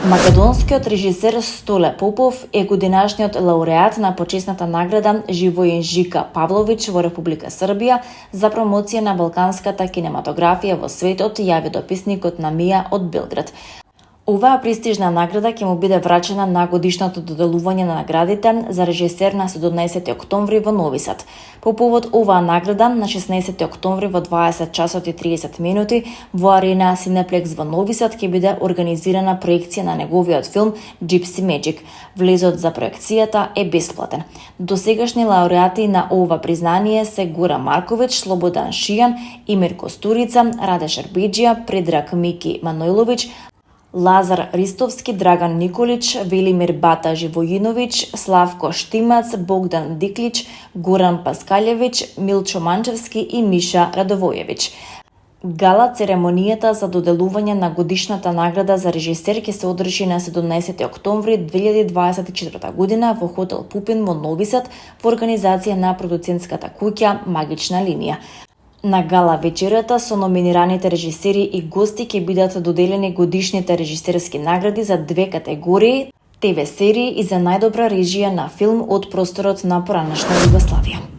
Македонскиот режисер Столе Попов е годинашниот лауреат на почесната награда Живоин Жика Павлович во Република Србија за промоција на балканската кинематографија во светот, јави дописникот на МИА од Белград. Оваа престижна награда ќе му биде врачена на годишното доделување на наградите за режисер на 17 октомври во Нови Сад. По повод оваа награда на 16 октомври во 20 часот и 30 минути во Арена Синеплекс во Нови Сад ќе биде организирана проекција на неговиот филм Gypsy Magic. Влезот за проекцијата е бесплатен. Досегашни лауреати на ова признание се Гора Марковиć, Слободан Шијан, Имир Костурица, Раде Шербеџија, Предраг Мики Манојловиć, Лазар Ристовски, Драган Николич, Велимир Бата Живојиновиќ, Славко Штимац, Богдан Диклич, Горан Паскалјевиќ, Милчо Манчевски и Миша Радовојевиќ. Гала церемонијата за доделување на годишната награда за режисер ќе се одржи на 17 октомври 2024 година во хотел Пупин во Нови Сад во организација на продуцентската куќа Магична линија. На гала вечерата со номинираните режисери и гости ќе бидат доделени годишните режисерски награди за две категории: ТВ серии и за најдобра режија на филм од просторот на поранешна Југославија.